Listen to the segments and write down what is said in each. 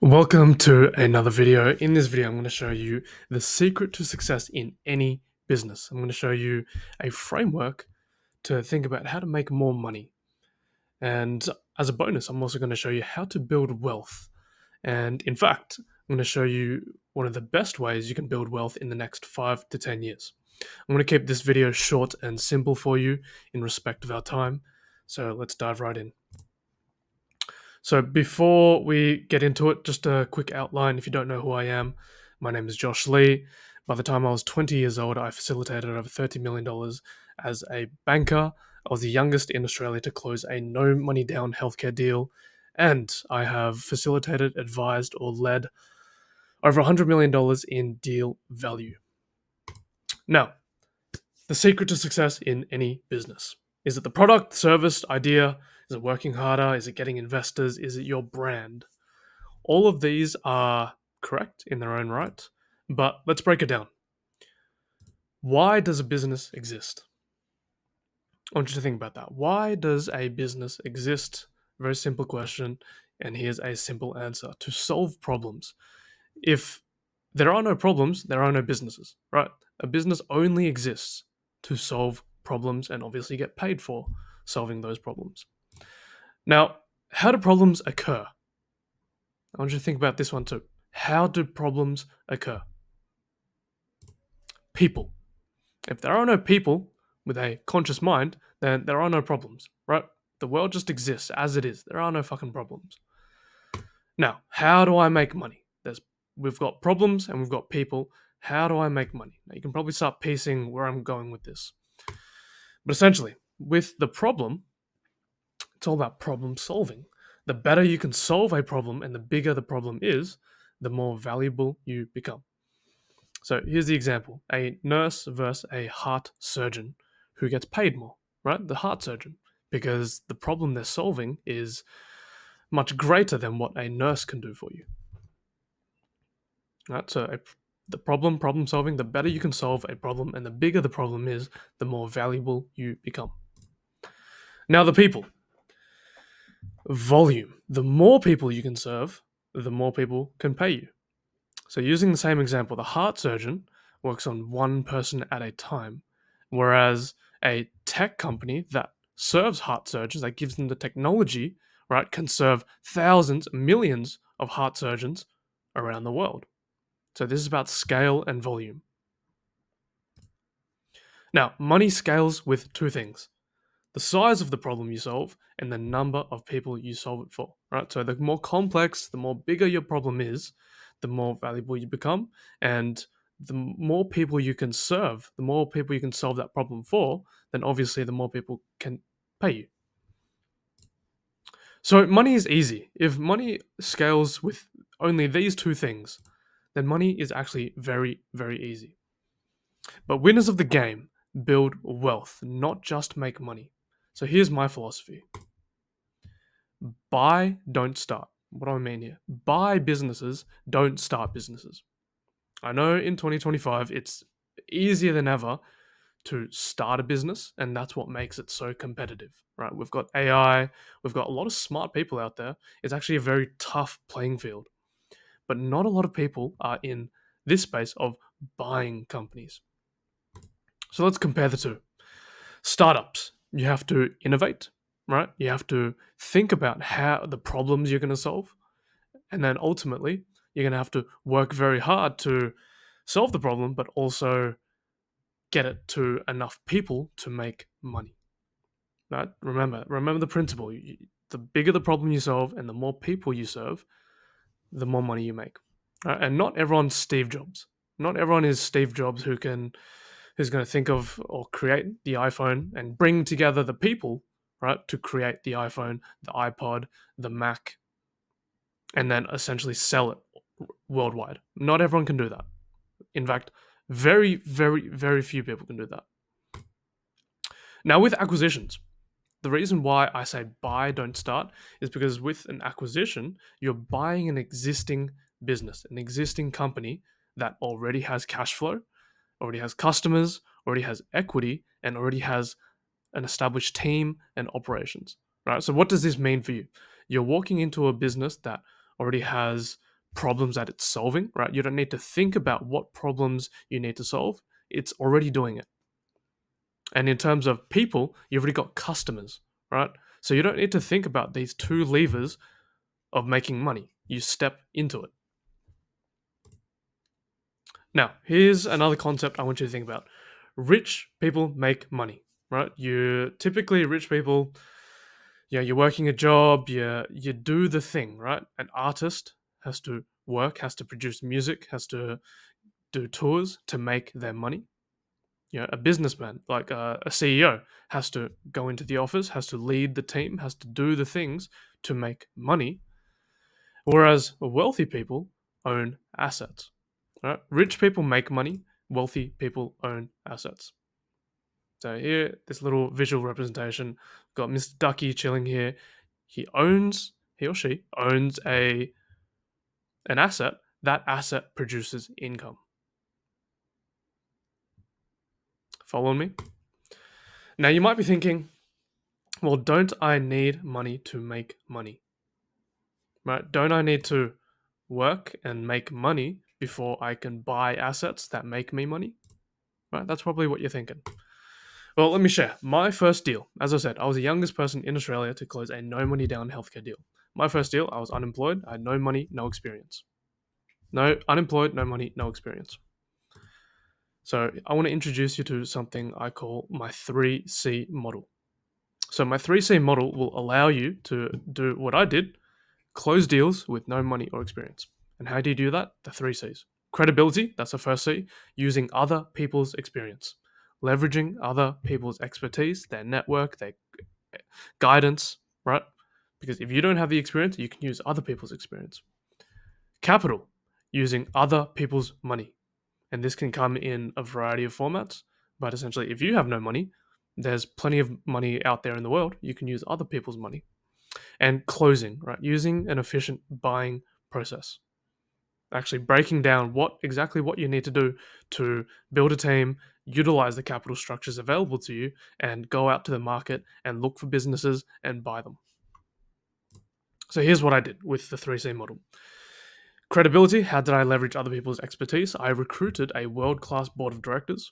Welcome to another video. In this video, I'm going to show you the secret to success in any business. I'm going to show you a framework to think about how to make more money. And as a bonus, I'm also going to show you how to build wealth. And in fact, I'm going to show you one of the best ways you can build wealth in the next 5 to 10 years. I'm going to keep this video short and simple for you in respect of our time. So let's dive right in. So before we get into it, just a quick outline. If you don't know who I am, my name is Josh Lee. By the time I was 20 years old, I facilitated over $30 million as a banker. I was the youngest in Australia to close a no money down healthcare deal. And I have facilitated, advised, or led over $100 million in deal value. Now, the secret to success in any business. Is it the product, service, idea? Is it working harder? Is it getting investors? Is it your brand? All of these are correct in their own right, but let's break it down. Why does a business exist? I want you to think about that. Why does a business exist? Very simple question, and here's a simple answer: to solve problems. If there are no problems, there are no businesses, right? A business only exists to solve problems and obviously get paid for solving those problems. Now, how do problems occur? I want you to think about this one too. How do problems occur? People. If there are no people with a conscious mind, then there are no problems, right? The world just exists as it is. There are no fucking problems. Now, how do I make money? We've got problems and we've got people. How do I make money? Now, you can probably start piecing where I'm going with this. But essentially, with the problem, it's all about problem solving. The better you can solve a problem and the bigger the problem is, the more valuable you become. So here's the example: a nurse versus a heart surgeon. Who gets paid more, right? The heart surgeon, because the problem they're solving is much greater than what a nurse can do for you. Right? So the problem solving, the better you can solve a problem and the bigger the problem is, the more valuable you become. Now, the people. Volume. The more people you can serve, the more people can pay you. So, using the same example, the heart surgeon works on one person at a time, whereas a tech company that serves heart surgeons, that gives them the technology, right, can serve thousands, millions of heart surgeons around the world. So, this is about scale and volume. Now, money scales with two things: the size of the problem you solve and the number of people you solve it for, right? So the more complex, the more bigger your problem is, the more valuable you become, and the more people you can serve, the more people you can solve that problem for, then obviously the more people can pay you. So money is easy. If money scales with only these two things, then money is actually very, very easy. But winners of the game build wealth, not just make money. So here's my philosophy: buy, don't start. What do I mean here? Buy businesses, don't start businesses. I know in 2025 it's easier than ever to start a business, and that's what makes it so competitive, right? We've got AI, we've got a lot of smart people out there. It's actually a very tough playing field, but not a lot of people are in this space of buying companies. So let's compare the two. Startups, you have to innovate, right? You have to think about how the problems you're going to solve. And then ultimately, you're going to have to work very hard to solve the problem, but also get it to enough people to make money. Right? Remember the principle. The bigger the problem you solve and the more people you serve, the more money you make. Right? And not everyone's Steve Jobs. Not everyone is Steve Jobs who's going to think of or create the iPhone and bring together the people, right, to create the iPhone, the iPod, the Mac, and then essentially sell it worldwide. Not everyone can do that. In fact, very, very, very few people can do that. Now, with acquisitions, the reason why I say buy, don't start, is because with an acquisition, you're buying an existing business, an existing company that already has cash flow, already has customers, already has equity, and already has an established team and operations. Right. So, what does this mean for you? You're walking into a business that already has problems that it's solving, right? You don't need to think about what problems you need to solve. It's already doing it. And in terms of people, you've already got customers, right? So you don't need to think about these two levers of making money. You step into it. Now, here's another concept I want you to think about. Rich people make money, right? You typically rich people, you're working a job, you do the thing, right? An artist has to work, has to produce music, has to do tours to make their money. A businessman, like a CEO, has to go into the office, has to lead the team, has to do the things to make money. Whereas wealthy people own assets. Right? Rich people make money, wealthy people own assets. So here, this little visual representation, got Mr. Ducky chilling here. He or she owns a an asset. That asset produces income. Following me? Now you might be thinking, well, don't I need money to make money? Right? Don't I need to work and make money before I can buy assets that make me money? Right? That's probably what you're thinking. Well, let me share. My first deal, as I said, I was the youngest person in Australia to close a no money down healthcare deal. My first deal, I was unemployed. I had no money, no experience. No, unemployed, no money, no experience. So I want to introduce you to something I call my 3C model. So my 3C model will allow you to do what I did, close deals with no money or experience. And how do you do that? The 3Cs. Credibility, that's the first C, using other people's experience, leveraging other people's expertise, their network, their guidance, right? Because if you don't have the experience, you can use other people's experience. Capital, using other people's money. And this can come in a variety of formats. But essentially, if you have no money, there's plenty of money out there in the world. You can use other people's money. And closing, right? Using an efficient buying process. Actually breaking down what you need to do to build a team, utilize the capital structures available to you, and go out to the market and look for businesses and buy them. So here's what I did with the 3C model. Credibility, how did I leverage other people's expertise? I recruited a world-class board of directors,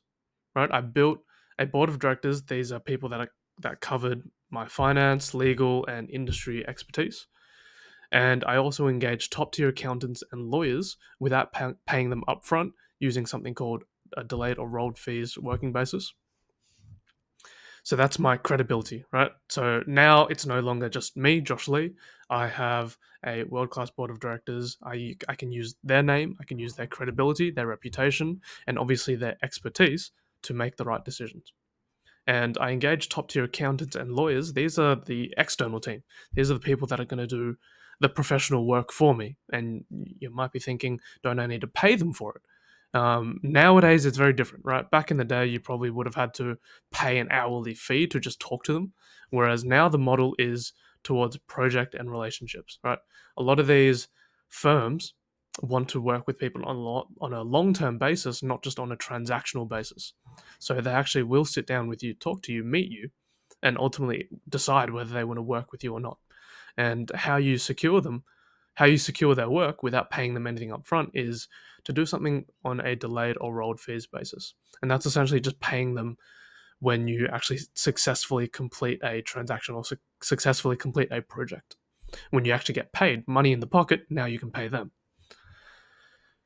right? I built a board of directors. These are people that covered my finance, legal, and industry expertise. And I also engaged top-tier accountants and lawyers without paying them upfront using something called a delayed or rolled fees working basis. So that's my credibility, right? So now it's no longer just me, Josh Lee. I have a world class board of directors. I can use their name, I can use their credibility, their reputation, and obviously their expertise to make the right decisions. And I engage top tier accountants and lawyers. These are the external team. These are the people that are going to do the professional work for me. And you might be thinking, don't I need to pay them for it? Nowadays, it's very different, right? Back in the day, you probably would have had to pay an hourly fee to just talk to them. Whereas now the model is towards project and relationships, right? A lot of these firms want to work with people on a long term basis, not just on a transactional basis. So they actually will sit down with you, talk to you, meet you, and ultimately decide whether they want to work with you or not. And how you secure their work without paying them anything up front is to do something on a delayed or rolled fees basis. And that's essentially just paying them when you actually successfully complete a transaction or successfully complete a project. When you actually get paid, money in the pocket, now you can pay them.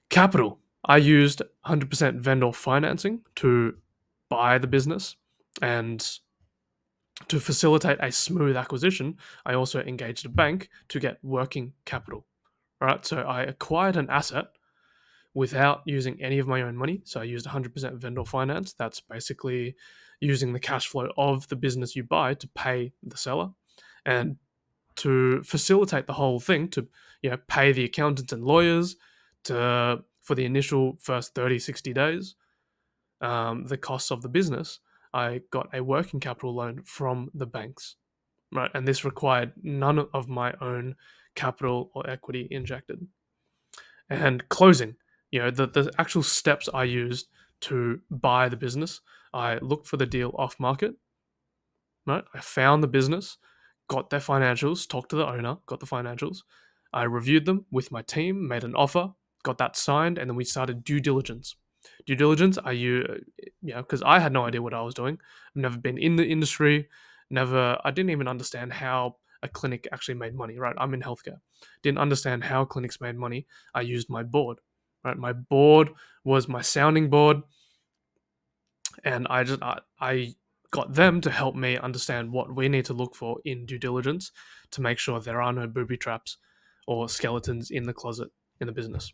Capital. I used 100% vendor financing to buy the business, and to facilitate a smooth acquisition, I also engaged a bank to get working capital. Right, so I acquired an asset without using any of my own money. So I used 100% vendor finance. That's basically using the cash flow of the business you buy to pay the seller, and to facilitate the whole thing, to pay the accountants and lawyers to for the initial first 30, 60 days, the costs of the business. I got a working capital loan from the banks, right? And this required none of my own capital or equity injected. And closing, the actual steps I used to buy the business, I looked for the deal off market, right? I found the business, got their financials, talked to the owner, got the financials. I reviewed them with my team, made an offer, got that signed, and then we started due diligence. Due diligence, because I had no idea what I was doing. I've never been in the industry, I didn't even understand how a clinic actually made money, right? I'm in healthcare. Didn't understand how clinics made money. I used my board, right? My board was my sounding board, and I got them to help me understand what we need to look for in due diligence to make sure there are no booby traps or skeletons in the closet in the business.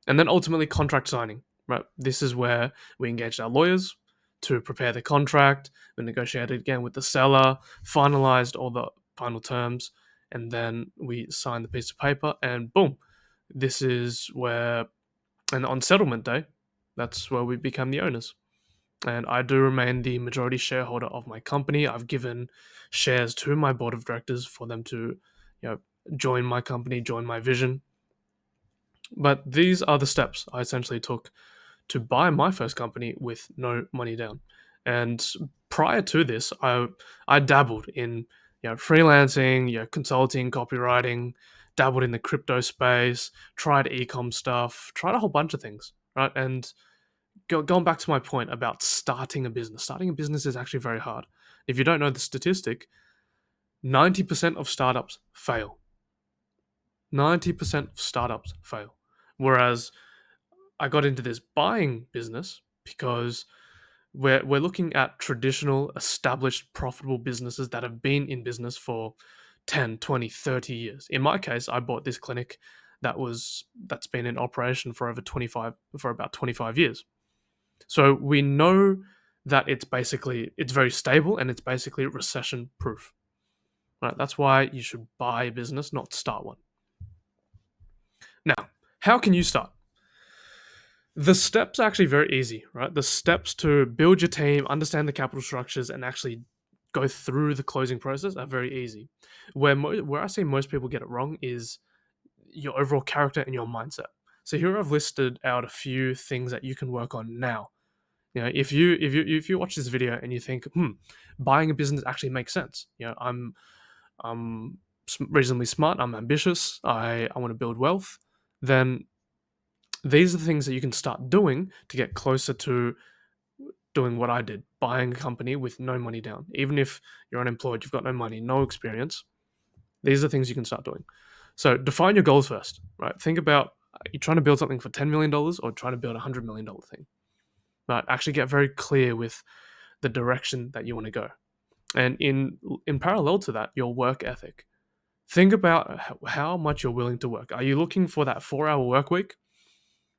And then ultimately contract signing, right? This is where we engaged our lawyers to prepare the contract, we negotiated again with the seller, finalized all the final terms, and then we signed the piece of paper, and boom, this is where, and on settlement day, that's where we become the owners. And I do remain the majority shareholder of my company. I've given shares to my board of directors for them to, you know, join my company, join my vision. But these are the steps I essentially took to buy my first company with no money down. And prior to this, I dabbled in, freelancing, consulting, copywriting, dabbled in the crypto space, tried ecom stuff, tried a whole bunch of things, right? And going back to my point about starting a business is actually very hard. If you don't know the statistic, 90% of startups fail. 90% of startups fail. Whereas I got into this buying business because we're looking at traditional, established, profitable businesses that have been in business for 10, 20, 30 years. In my case, I bought this clinic that's been in operation for about 25 years. So we know that it's very stable and it's basically recession proof. Right? That's why you should buy a business, not start one. Now, how can you start? The steps are actually very easy, right? The steps to build your team, understand the capital structures, and actually go through the closing process are very easy. Where I see most people get it wrong is your overall character and your mindset. So here I've listed out a few things that you can work on now. If you watch this video and you think, buying a business actually makes sense. I'm reasonably smart. I'm ambitious. I want to build wealth. Then these are the things that you can start doing to get closer to doing what I did, buying a company with no money down. Even if you're unemployed, you've got no money, no experience, these are things you can start doing. So define your goals first, right? Think about, are you trying to build something for $10 million or trying to build a $100 million thing? Right? Actually get very clear with the direction that you want to go. And in parallel to that, your work ethic. Think about how much you're willing to work. Are you looking for that 4-hour work week?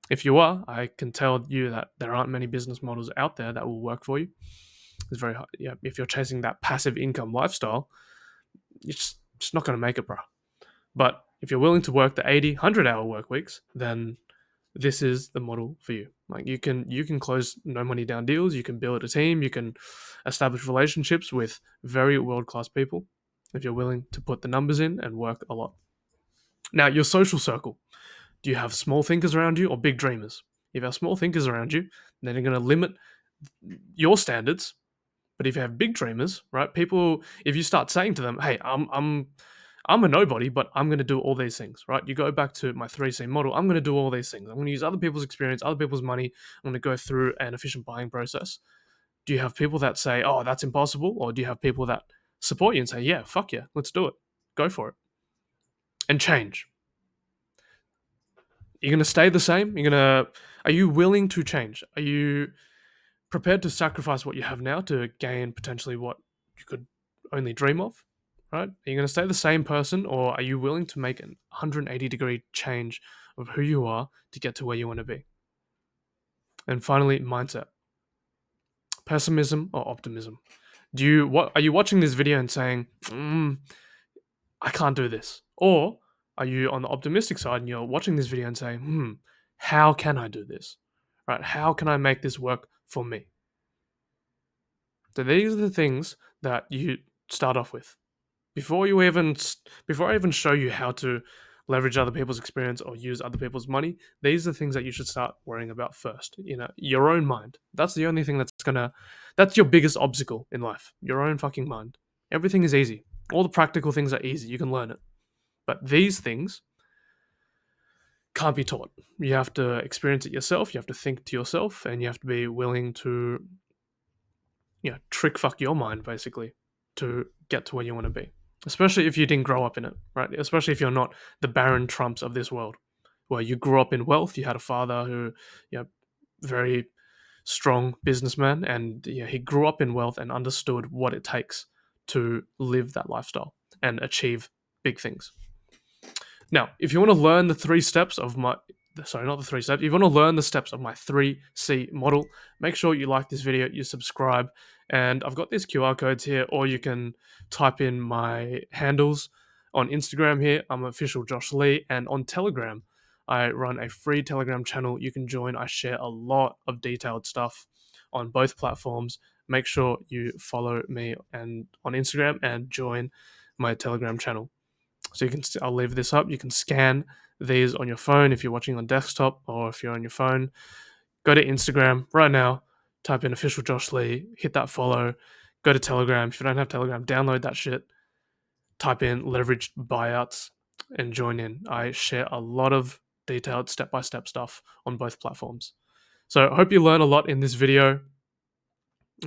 If you are, I can tell you that there aren't many business models out there that will work for you. It's very hard. Yeah, if you're chasing that passive income lifestyle, it's not going to make it, bro. But if you're willing to work the 80, 100-hour work weeks, then this is the model for you. Like you can close no money down deals, you can build a team, you can establish relationships with very world-class people if you're willing to put the numbers in and work a lot. Now, your social circle. Do you have small thinkers around you or big dreamers? If you have small thinkers around you, then you're going to limit your standards. But if you have big dreamers, right? People, if you start saying to them, "Hey, I'm a nobody, but I'm going to do all these things," right? You go back to my 3C model. I'm going to do all these things. I'm going to use other people's experience, other people's money. I'm going to go through an efficient buying process. Do you have people that say, "Oh, that's impossible," or do you have people that support you and say, "Yeah, fuck yeah, let's do it, go for it," and change? You're going to stay the same. Are you willing to change? Are you prepared to sacrifice what you have now to gain potentially what you could only dream of? Right? Are you going to stay the same person, or are you willing to make a 180-degree change of who you are to get to where you want to be? And finally, mindset. Pessimism or optimism? Are you watching this video and saying, I can't do this? Or are you on the optimistic side and you're watching this video and saying, how can I do this? Right? How can I make this work for me? So these are the things that you start off with. Before I even show you how to leverage other people's experience or use other people's money, these are the things that you should start worrying about first. Your own mind. That's the only thing that's your biggest obstacle in life. Your own fucking mind. Everything is easy. All the practical things are easy. You can learn it. But these things, can't be taught. You have to experience it yourself. You have to think to yourself, and you have to be willing to, trick fuck your mind basically to get to where you want to be. Especially if you didn't grow up in it, right? Especially if you're not the Baron Trumps of this world, where you grew up in wealth. You had a father who, very strong businessman, and he grew up in wealth and understood what it takes to live that lifestyle and achieve big things. Now, if you want to learn the three steps of my, sorry, not the three steps, if you want to learn the steps of my 3C model, make sure you like this video, you subscribe, and I've got these QR codes here, or you can type in my handles on Instagram here. I'm official Josh Lee, and on Telegram, I run a free Telegram channel you can join. I share a lot of detailed stuff on both platforms. Make sure you follow me and on Instagram and join my Telegram channel. So I'll leave this up. You can scan these on your phone if you're watching on desktop, or if you're on your phone, go to Instagram right now, type in official Josh Lee, hit that follow, go to Telegram. If you don't have Telegram, download that shit, type in leveraged buyouts and join in. I share a lot of detailed step-by-step stuff on both platforms. So I hope you learn a lot in this video.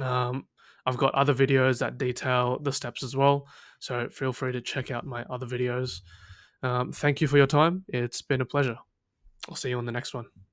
Um, I've got other videos that detail the steps as well, so feel free to check out my other videos. Thank you for your time. It's been a pleasure. I'll see you on the next one.